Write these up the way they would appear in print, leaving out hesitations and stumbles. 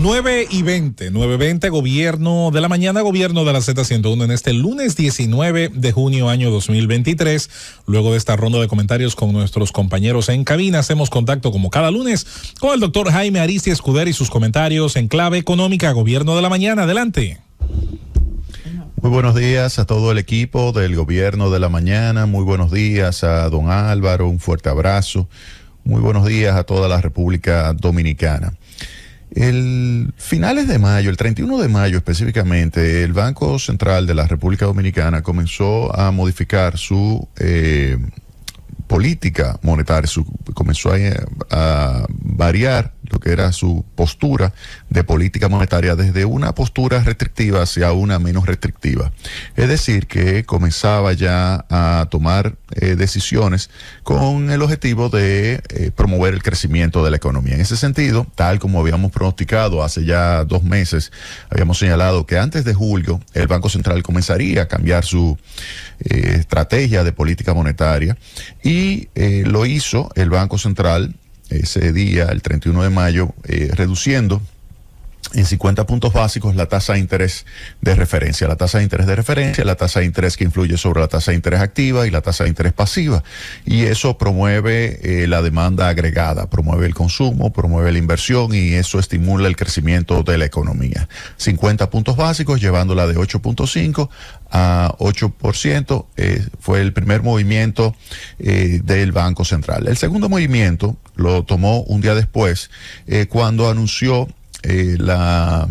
9:20, gobierno de la mañana, gobierno de la Z101 en este lunes 19 de junio año 2023. Luego de esta ronda de comentarios con nuestros compañeros en cabina, hacemos contacto como cada lunes con el doctor Jaime Aristi Escudero y sus comentarios en clave económica, gobierno de la mañana. Adelante. Muy buenos días a todo el equipo del gobierno de la mañana. Muy buenos días a don Álvaro, un fuerte abrazo. Muy buenos días a toda la República Dominicana. El finales de mayo, el 31 de mayo específicamente, el Banco Central de la República Dominicana comenzó a modificar su política monetaria, comenzó a variar lo que era su postura de política monetaria desde una postura restrictiva hacia una menos restrictiva. Es decir, que comenzaba ya a tomar decisiones con el objetivo de promover el crecimiento de la economía. En ese sentido, tal como habíamos pronosticado hace ya 2 meses, habíamos señalado que antes de julio el Banco Central comenzaría a cambiar su estrategia de política monetaria y lo hizo el Banco Central ese día, el 31 de mayo, reduciendo en 50 puntos básicos la tasa de interés de referencia. La tasa de interés de referencia, la tasa de interés que influye sobre la tasa de interés activa y la tasa de interés pasiva. Y eso promueve la demanda agregada, promueve el consumo, promueve la inversión y eso estimula el crecimiento de la economía. 50 puntos básicos, llevándola de 8.5 a 8%, fue el primer movimiento del Banco Central. El segundo movimiento lo tomó un día después, cuando anunció la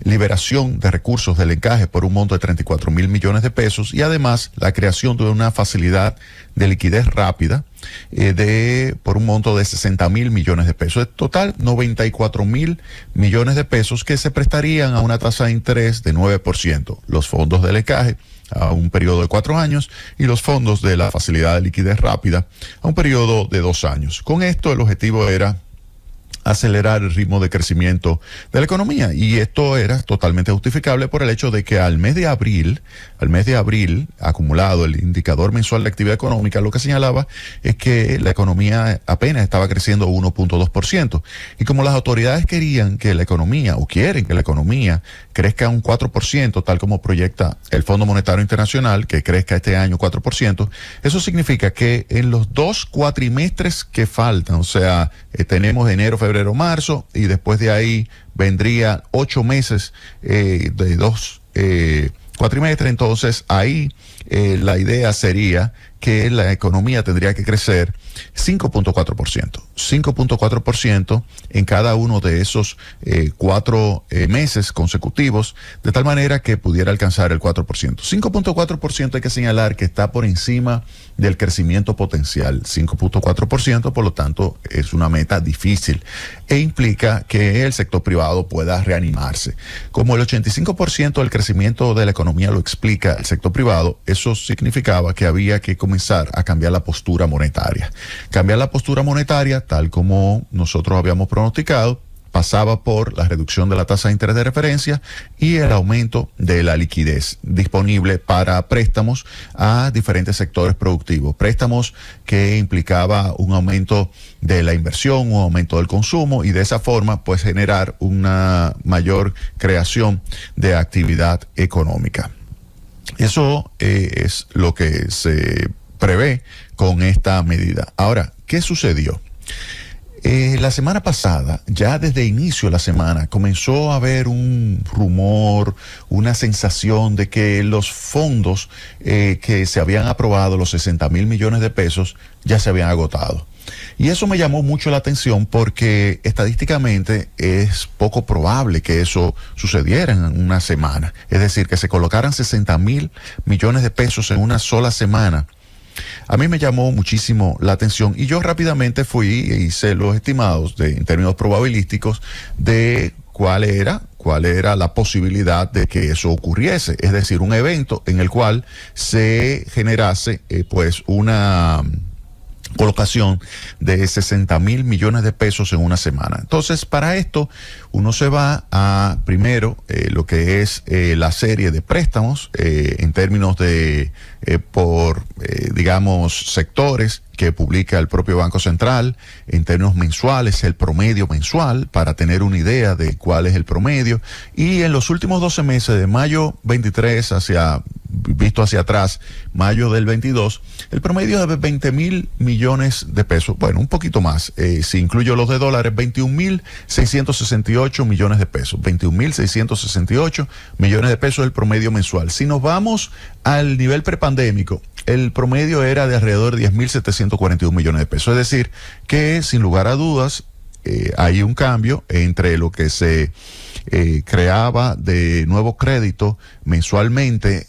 liberación de recursos del encaje por un monto de 34,000 millones de pesos y además la creación de una facilidad de liquidez rápida por un monto de 60,000 millones de pesos. En total, 94,000 millones de pesos que se prestarían a una tasa de interés de 9%. Los fondos del encaje a un periodo de 4 años y los fondos de la facilidad de liquidez rápida a un periodo de 2 años. Con esto el objetivo era acelerar el ritmo de crecimiento de la economía y esto era totalmente justificable por el hecho de que al mes de abril acumulado el indicador mensual de actividad económica lo que señalaba es que la economía apenas estaba creciendo 1.2% y como las autoridades querían que la economía o quieren que la economía crezca un 4% tal como proyecta el Fondo Monetario Internacional que crezca este año 4%, eso significa que en los 2 cuatrimestres que faltan, o sea, tenemos enero, febrero, marzo y después de ahí vendría 8 meses de 2 cuatrimestres, entonces ahí la idea sería que la economía tendría que crecer 5.4% en cada uno de esos 4 meses consecutivos, de tal manera que pudiera alcanzar el 4%. 5.4% hay que señalar que está por encima del crecimiento potencial. 5.4%, por lo tanto, es una meta difícil e implica que el sector privado pueda reanimarse. Como el 85% del crecimiento de la economía lo explica el sector privado, eso significaba que había que comenzar a cambiar la postura monetaria. Cambiar la postura monetaria, tal como nosotros habíamos pronosticado, pasaba por la reducción de la tasa de interés de referencia y el aumento de la liquidez disponible para préstamos a diferentes sectores productivos. Préstamos que implicaba un aumento de la inversión, un aumento del consumo y de esa forma pues generar una mayor creación de actividad económica. Eso es lo que se prevé con esta medida. Ahora, ¿qué sucedió? La semana pasada, ya desde inicio de la semana, comenzó a haber un rumor, una sensación de que los fondos que se habían aprobado, los 60,000 millones de pesos, ya se habían agotado. Y eso me llamó mucho la atención porque estadísticamente es poco probable que eso sucediera en una semana. Es decir, que se colocaran 60,000 millones de pesos en una sola semana. A mí me llamó muchísimo la atención y yo rápidamente fui e hice los estimados en términos probabilísticos de cuál era la posibilidad de que eso ocurriese. Es decir, un evento en el cual se generase pues una colocación de 60,000 millones de pesos en una semana. Entonces, para esto, uno se va a, primero, lo que es la serie de préstamos en términos de, digamos, sectores que publica el propio Banco Central en términos mensuales, el promedio mensual, para tener una idea de cuál es el promedio. Y en los últimos 12 meses, de mayo 23 visto hacia atrás, mayo del 22, el promedio es de 20.000 millones de pesos. Bueno, un poquito más. Si incluyo los de dólares, 21.668 millones de pesos. 21.668 millones de pesos es el promedio mensual. Si nos vamos al nivel prepandémico, el promedio era de alrededor de 10.741 millones de pesos. Es decir, que sin lugar a dudas hay un cambio entre lo que se creaba de nuevo crédito mensualmente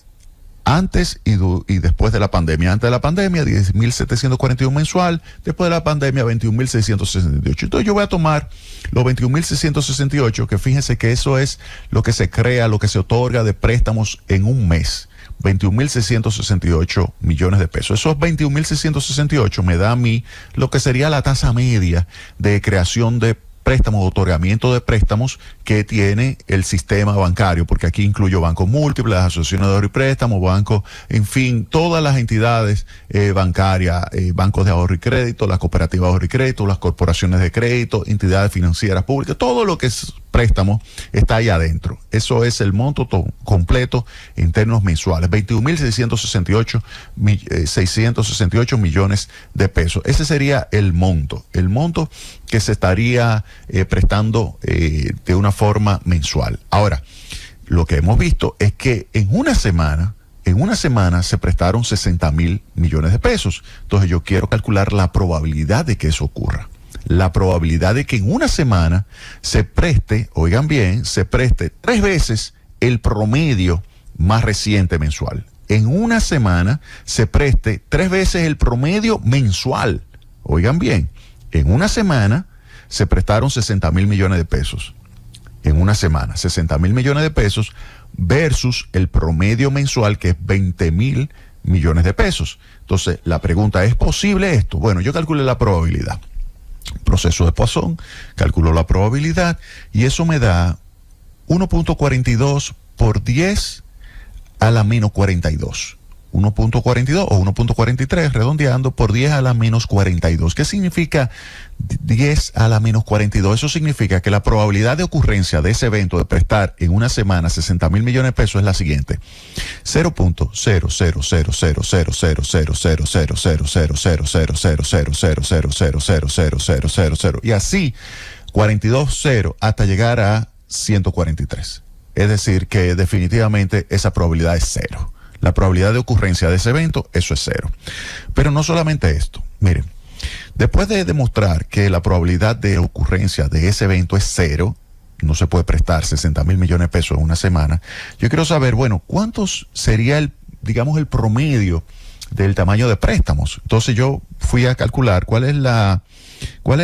antes y después de la pandemia. Antes de la pandemia, 10.741 mensual. Después de la pandemia, 21.668. Entonces yo voy a tomar los 21.668, que fíjense que eso es lo que se crea, lo que se otorga de préstamos en un mes. 21.668 millones de pesos. Esos 21.668 me da a mí lo que sería la tasa media de creación de préstamos, otorgamiento de préstamos que tiene el sistema bancario, porque aquí incluyo bancos múltiples, las asociaciones de ahorro y préstamo, bancos, en fin, todas las entidades bancarias, bancos de ahorro y crédito, las cooperativas de ahorro y crédito, las corporaciones de crédito, entidades financieras públicas, todo lo que es préstamo está ahí adentro. Eso es el monto completo en términos mensuales, 21.668 millones de pesos. Ese sería el monto que se estaría prestando de una forma mensual. Ahora, lo que hemos visto es que en una semana se prestaron 60.000 millones de pesos. Entonces yo quiero calcular la probabilidad de que eso ocurra. La probabilidad de que en una semana se preste, oigan bien, se preste 3 veces el promedio más reciente mensual. En una semana se preste 3 veces el promedio mensual. Oigan bien, en una semana se prestaron 60.000 millones de pesos. En una semana, 60.000 millones de pesos versus el promedio mensual, que es 20.000 millones de pesos. Entonces, la pregunta, ¿es posible esto? Bueno, yo calculé la probabilidad. Proceso de Poisson, calculo la probabilidad y eso me da 1.42 por 10 a la menos 42. 1.42 o 1.43 redondeando por 10 a la menos 42. ¿Qué significa 10 a la menos 42? Eso significa que la probabilidad de ocurrencia de ese evento de prestar en una semana 60.000 millones de pesos es la siguiente: 0.00000000000000000000000 y así 42 0 hasta llegar a 143. Es decir, que definitivamente esa probabilidad es cero. La probabilidad de ocurrencia de ese evento, eso es cero. Pero no solamente esto. Miren, después de demostrar que la probabilidad de ocurrencia de ese evento es cero, no se puede prestar 60.000 millones de pesos en una semana, yo quiero saber, bueno, ¿cuántos sería el promedio del tamaño de préstamos? Entonces yo fui a calcular cuál es la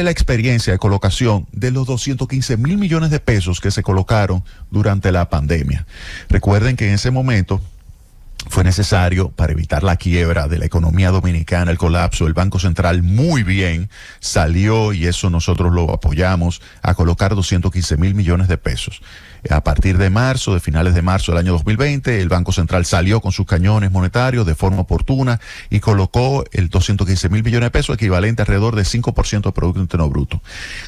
experiencia de colocación de los 215.000 millones de pesos que se colocaron durante la pandemia. Recuerden que en ese momento fue necesario, para evitar la quiebra de la economía dominicana, el colapso, el Banco Central muy bien salió, y eso nosotros lo apoyamos, a colocar 215.000 millones de pesos. A partir de finales de marzo del año 2020, el Banco Central salió con sus cañones monetarios de forma oportuna y colocó el 215.000 millones de pesos, equivalente a alrededor de 5% del Producto Interno Bruto.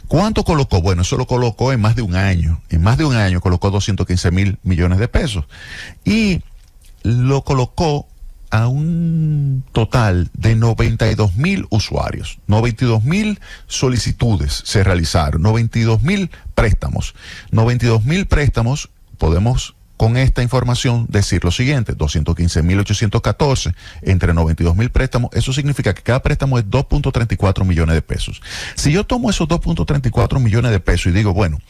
¿Cuánto colocó? Bueno, eso lo colocó en más de un año. En más de un año colocó 215.000 millones de pesos. Y lo colocó a un total de 92.000 usuarios. 92.000 solicitudes se realizaron, 92.000 préstamos. 92.000 préstamos, podemos con esta información decir lo siguiente: 215.814 entre 92.000 préstamos. Eso significa que cada préstamo es 2.34 millones de pesos. Si yo tomo esos 2.34 millones de pesos y digo, bueno,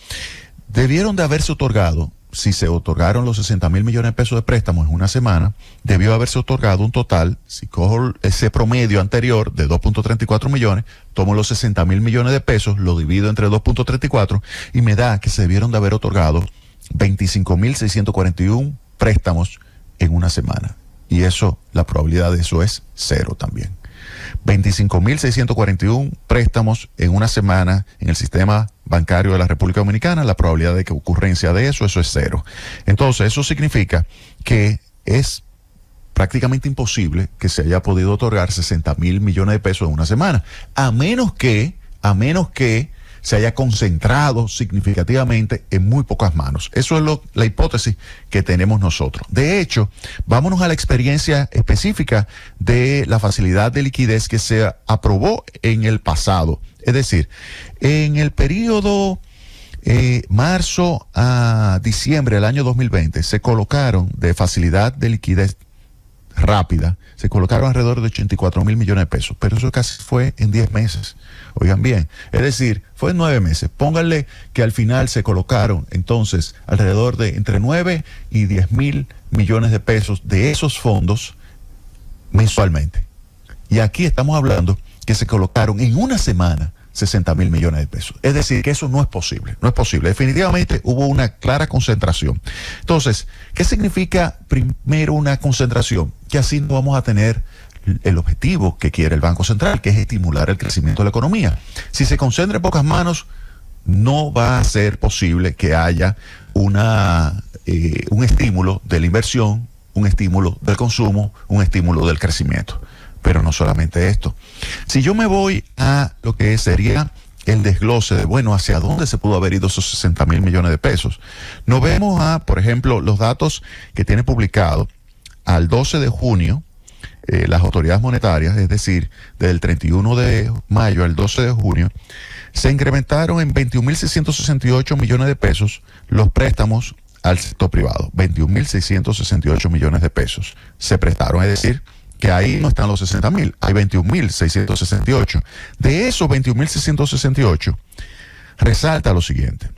debieron de haberse otorgado, si se otorgaron los 60.000 millones de pesos de préstamos en una semana, debió haberse otorgado un total, si cojo ese promedio anterior de 2.34 millones, tomo los 60.000 millones de pesos, lo divido entre 2.34 y me da que se debieron de haber otorgado 25.641 préstamos en una semana. Y eso, la probabilidad de eso es cero también. 25.641 préstamos en una semana en el sistema bancario de la República Dominicana, la probabilidad de que ocurrencia de eso es cero. Entonces, eso significa que es prácticamente imposible que se haya podido otorgar 60.000 millones de pesos en una semana, a menos que se haya concentrado significativamente en muy pocas manos. Eso es la hipótesis que tenemos nosotros. De hecho, vámonos a la experiencia específica de la facilidad de liquidez que se aprobó en el pasado. Es decir, en el periodo marzo a diciembre del año 2020 se colocaron de facilidad de liquidez rápida, se colocaron alrededor de 84.000 millones de pesos, pero eso casi fue en 10 meses. Oigan bien, es decir, fue en 9 meses. Pónganle que al final se colocaron entonces alrededor de entre 9 y 10.000 millones de pesos de esos fondos mensualmente. Y aquí estamos hablando que se colocaron en una semana 60.000 millones de pesos. Es decir, que eso no es posible, no es posible. Definitivamente hubo una clara concentración. Entonces, ¿qué significa primero una concentración? Que así no vamos a tener el objetivo que quiere el Banco Central, que es estimular el crecimiento de la economía. Si se concentra en pocas manos, no va a ser posible que haya un estímulo de la inversión, un estímulo del consumo, un estímulo del crecimiento. Pero no solamente esto. Si yo me voy a lo que sería el desglose de, bueno, hacia dónde se pudo haber ido esos 60.000 millones de pesos, nos vemos por ejemplo, los datos que tiene publicado al 12 de junio, las autoridades monetarias, es decir, del 31 de mayo al 12 de junio, se incrementaron en 21.668 millones de pesos los préstamos al sector privado. 21.668 millones de pesos se prestaron, es decir, que ahí no están los 60.000, hay 21.668. De esos 21.668, resalta lo siguiente,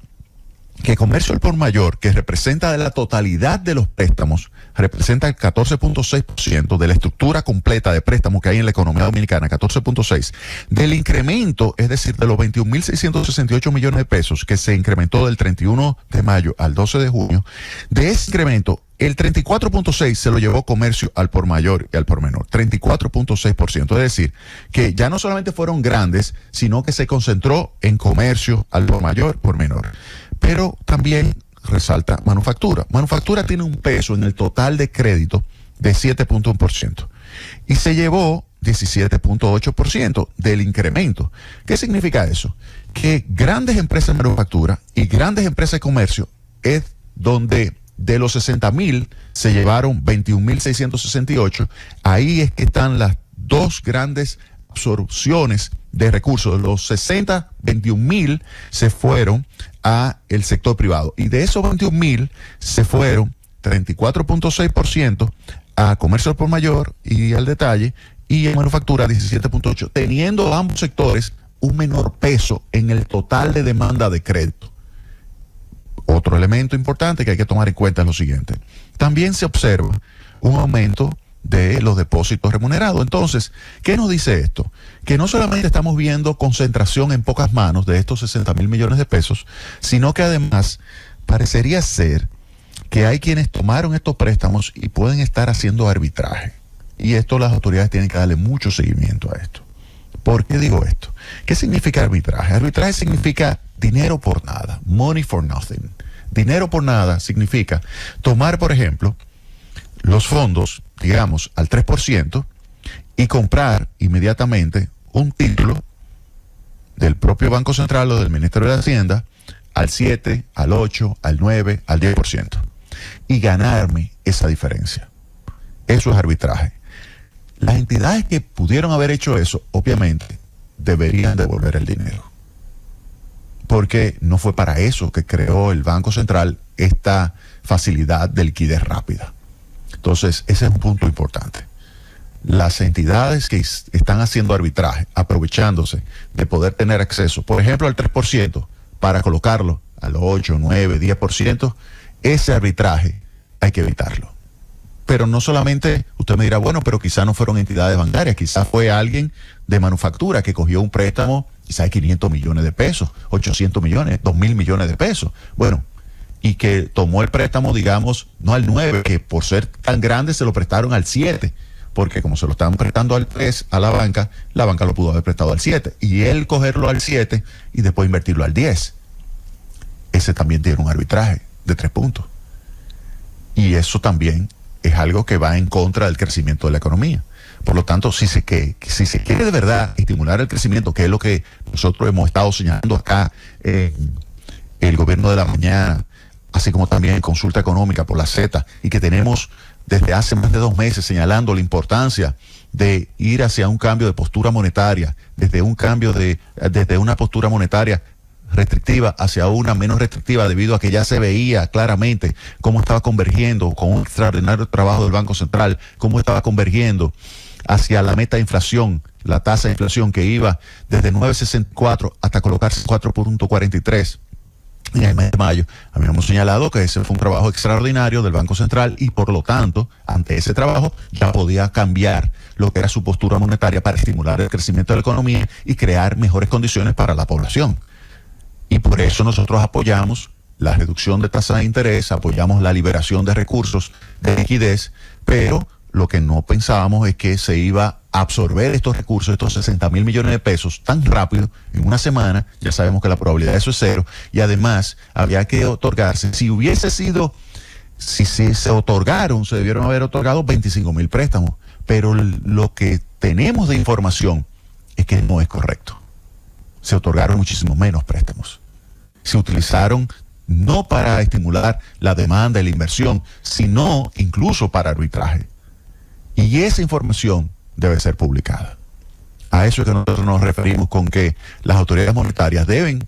que comercio al por mayor, que representa de la totalidad de los préstamos, representa el 14.6% de la estructura completa de préstamos que hay en la economía dominicana, 14.6%. Del incremento, es decir, de los 21.668 millones de pesos que se incrementó del 31 de mayo al 12 de junio, de ese incremento, el 34.6% se lo llevó comercio al por mayor y al por menor, 34.6%. Es decir, que ya no solamente fueron grandes, sino que se concentró en comercio al por mayor, por menor. Pero también resalta manufactura. Manufactura tiene un peso en el total de crédito de 7.1% y se llevó 17.8% del incremento. ¿Qué significa eso? Que grandes empresas de manufactura y grandes empresas de comercio es donde de los 60.000 se llevaron 21.668. Ahí es que están las dos grandes absorciones de recursos. De los 60, 21.000 se fueron a el sector privado. Y de esos 21.000 se fueron 34.6% a comercio al por mayor y al detalle, y en manufactura 17.8%, teniendo ambos sectores un menor peso en el total de demanda de crédito. Otro elemento importante que hay que tomar en cuenta es lo siguiente. También se observa un aumento de los depósitos remunerados. Entonces, ¿qué nos dice esto? Que no solamente estamos viendo concentración en pocas manos de estos 60.000 millones de pesos, sino que además parecería ser que hay quienes tomaron estos préstamos y pueden estar haciendo arbitraje. Y esto las autoridades tienen que darle mucho seguimiento a esto. ¿Por qué digo esto? ¿Qué significa arbitraje? Arbitraje significa dinero por nada, money for nothing. Dinero por nada significa tomar, por ejemplo, los fondos, digamos, al 3% y comprar inmediatamente un título del propio Banco Central o del Ministerio de Hacienda al 7, al 8, al 9, al 10% y ganarme esa diferencia. Eso es arbitraje. Las entidades que pudieron haber hecho eso, obviamente, deberían devolver el dinero. Porque no fue para eso que creó el Banco Central esta facilidad de liquidez rápida. Entonces, ese es un punto importante. Las entidades que están haciendo arbitraje, aprovechándose de poder tener acceso, por ejemplo, al 3%, para colocarlo al 8, 9, 10%, ese arbitraje hay que evitarlo. Pero no solamente, usted me dirá, bueno, pero quizás no fueron entidades bancarias, quizás fue alguien de manufactura que cogió un préstamo, quizás de 500 millones de pesos, 800 millones, 2.000 millones de pesos. Bueno, y que tomó el préstamo, digamos, no al 9, que por ser tan grande se lo prestaron al 7, porque como se lo estaban prestando al 3 a la banca lo pudo haber prestado al 7, y él cogerlo al 7 y después invertirlo al 10. Ese también tiene un arbitraje de 3 puntos. Y eso también es algo que va en contra del crecimiento de la economía. Por lo tanto, si se quiere de verdad estimular el crecimiento, que es lo que nosotros hemos estado señalando acá en el Gobierno de la Mañana, así como también en Consulta Económica por la Z, y que tenemos desde hace más de 2 meses señalando la importancia de ir hacia un cambio de postura monetaria, desde una postura monetaria restrictiva hacia una menos restrictiva, debido a que ya se veía claramente cómo estaba convergiendo con un extraordinario trabajo del Banco Central, cómo estaba convergiendo hacia la meta de inflación, la tasa de inflación que iba desde 9,64 hasta colocarse 4,43 en el mes de mayo. Habíamos señalado que ese fue un trabajo extraordinario del Banco Central y por lo tanto, ante ese trabajo, ya podía cambiar lo que era su postura monetaria para estimular el crecimiento de la economía y crear mejores condiciones para la población. Y por eso nosotros apoyamos la reducción de tasa de interés, apoyamos la liberación de recursos de liquidez, pero lo que no pensábamos es que se iba a absorber estos recursos, estos 60,000 millones de pesos, tan rápido, en una semana. Ya sabemos que la probabilidad de eso es 0, y además había que otorgarse, si se otorgaron, se debieron haber otorgado 25,000 préstamos, pero lo que tenemos de información es que no es correcto. Se otorgaron muchísimo menos préstamos. Se utilizaron no para estimular la demanda y la inversión, sino incluso para arbitraje. Y esa información debe ser publicada. A eso es que nosotros nos referimos con que las autoridades monetarias deben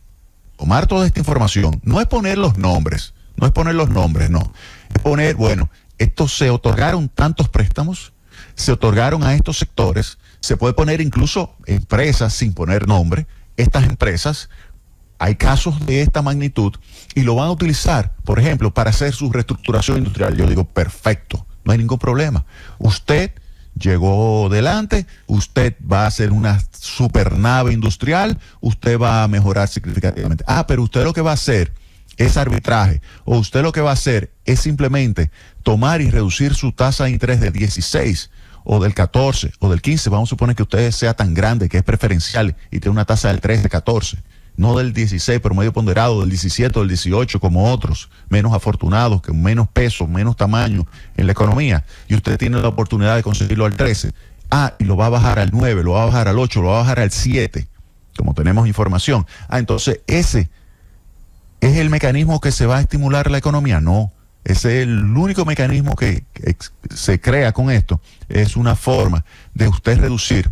tomar toda esta información. No es poner los nombres, no. Es poner, bueno, estos se otorgaron tantos préstamos, se otorgaron a estos sectores, se puede poner incluso empresas sin poner nombre. Estas empresas, hay casos de esta magnitud y lo van a utilizar, por ejemplo, para hacer su reestructuración industrial. Yo digo, perfecto, no hay ningún problema. Usted llegó delante, usted va a hacer una supernave industrial, usted va a mejorar significativamente. Pero usted lo que va a hacer es arbitraje, o usted lo que va a hacer es simplemente tomar y reducir su tasa de interés del 16 o del 14 o del 15, vamos a suponer que usted sea tan grande que es preferencial y tiene una tasa del 13, 14, no del 16 promedio ponderado, del 17 o del 18 como otros, menos afortunados, con menos peso, menos tamaño en la economía, y usted tiene la oportunidad de conseguirlo al 13, y lo va a bajar al 9, lo va a bajar al 8, lo va a bajar al 7, como tenemos información. Entonces ese es el mecanismo que se va a estimular la economía. No, ese es el único mecanismo que se crea con esto. Es una forma de usted reducir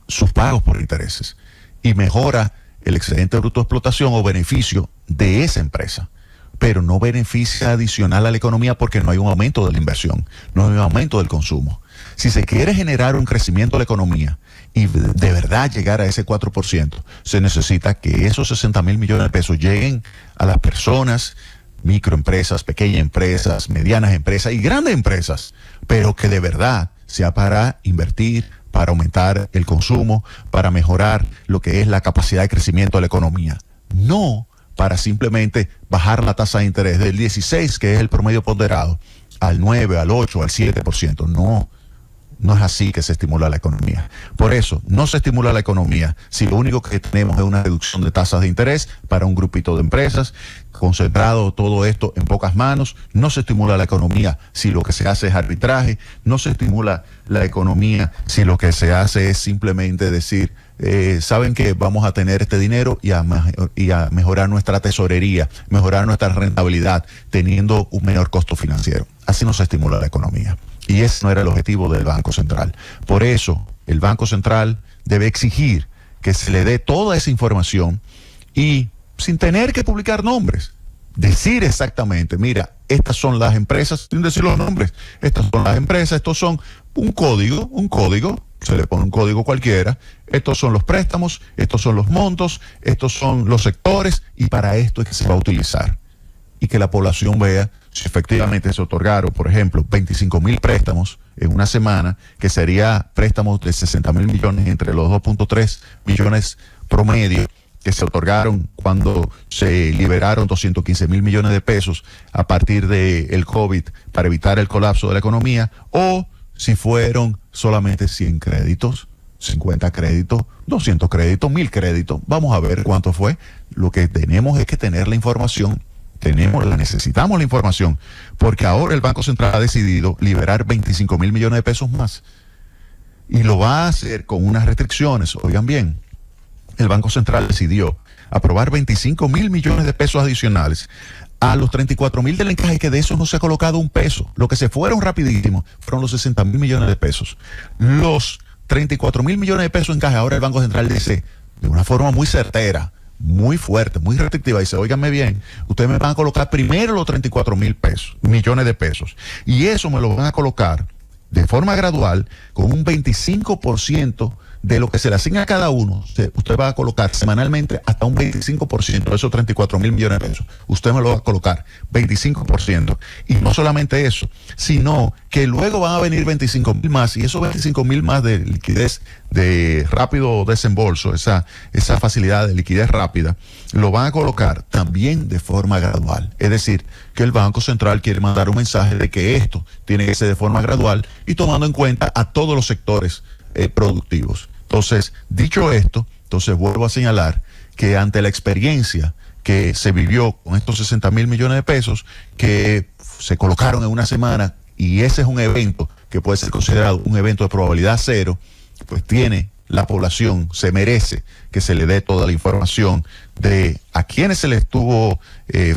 sus pagos por intereses y mejora el excedente bruto de explotación o beneficio de esa empresa, pero no beneficia adicional a la economía porque no hay un aumento de la inversión, no hay un aumento del consumo. Si se quiere generar un crecimiento de la economía y de verdad llegar a ese 4%, se necesita que esos 60,000 millones de pesos lleguen a las personas, microempresas, pequeñas empresas, medianas empresas y grandes empresas, pero que de verdad sea para invertir, para aumentar el consumo, para mejorar lo que es la capacidad de crecimiento de la economía. No para simplemente bajar la tasa de interés del 16, que es el promedio ponderado, al 9, al 8, al 7%. No es así que se estimula la economía. Por eso, no se estimula la economía si lo único que tenemos es una reducción de tasas de interés para un grupito de empresas, concentrado todo esto en pocas manos. No se estimula la economía si lo que se hace es arbitraje. No se estimula la economía si lo que se hace es simplemente decir, saben que vamos a tener este dinero y a mejorar nuestra tesorería, mejorar nuestra rentabilidad, teniendo un menor costo financiero. Así no se estimula la economía. Y ese no era el objetivo del Banco Central. Por eso, el Banco Central debe exigir que se le dé toda esa información y, sin tener que publicar nombres, decir exactamente, mira, estas son las empresas, sin decir los nombres, estas son las empresas, estos son un código, se le pone un código cualquiera, estos son los préstamos, estos son los montos, estos son los sectores, y para esto es que se va a utilizar. Y que la población vea si efectivamente se otorgaron, por ejemplo, 25,000 préstamos en una semana, que sería préstamos de 60,000 millones entre los 2,3 millones promedio que se otorgaron cuando se liberaron 215,000 millones de pesos a partir del COVID para evitar el colapso de la economía, o si fueron solamente 100 créditos, 50 créditos, 200 créditos, 1,000 créditos. Vamos a ver cuánto fue. Lo que tenemos es que tener la información necesitamos la información, porque ahora el Banco Central ha decidido liberar 25 mil millones de pesos más. Y lo va a hacer con unas restricciones. Oigan bien, el Banco Central decidió aprobar 25 mil millones de pesos adicionales a los 34 mil del encaje, que de eso no se ha colocado un peso. Lo que se fueron rapidísimo fueron los 60 mil millones de pesos. Los 34 mil millones de pesos en encaje, ahora el Banco Central dice de una forma muy certera, muy fuerte, muy restrictiva, dice, óiganme bien, ustedes me van a colocar primero los 34 mil millones de pesos, y eso me lo van a colocar de forma gradual, con un 25% de lo que se le asigna a cada uno. Usted va a colocar semanalmente hasta un 25% de esos 34 mil millones de pesos. Usted me lo va a colocar 25%. Y no solamente eso, sino que luego van a venir 25 mil más, y esos 25 mil más de liquidez, de rápido desembolso, esa facilidad de liquidez rápida, lo van a colocar también de forma gradual. Es decir, que el Banco Central quiere mandar un mensaje de que esto tiene que ser de forma gradual y tomando en cuenta a todos los sectores productivos. Entonces, dicho esto, entonces vuelvo a señalar que ante la experiencia que se vivió con estos 60 mil millones de pesos que se colocaron en una semana, y ese es un evento que puede ser considerado un evento de probabilidad cero, pues tiene la población, se merece que se le dé toda la información de a quienes se les estuvo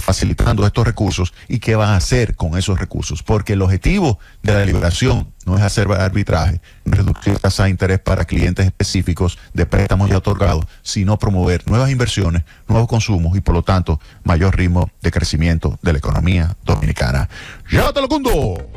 facilitando estos recursos y qué van a hacer con esos recursos, porque el objetivo de la liberación no es hacer arbitraje, reducir tasa de interés para clientes específicos de préstamos ya otorgados, sino promover nuevas inversiones, nuevos consumos y por lo tanto mayor ritmo de crecimiento de la economía dominicana. ¡Llévatelo, Cundo!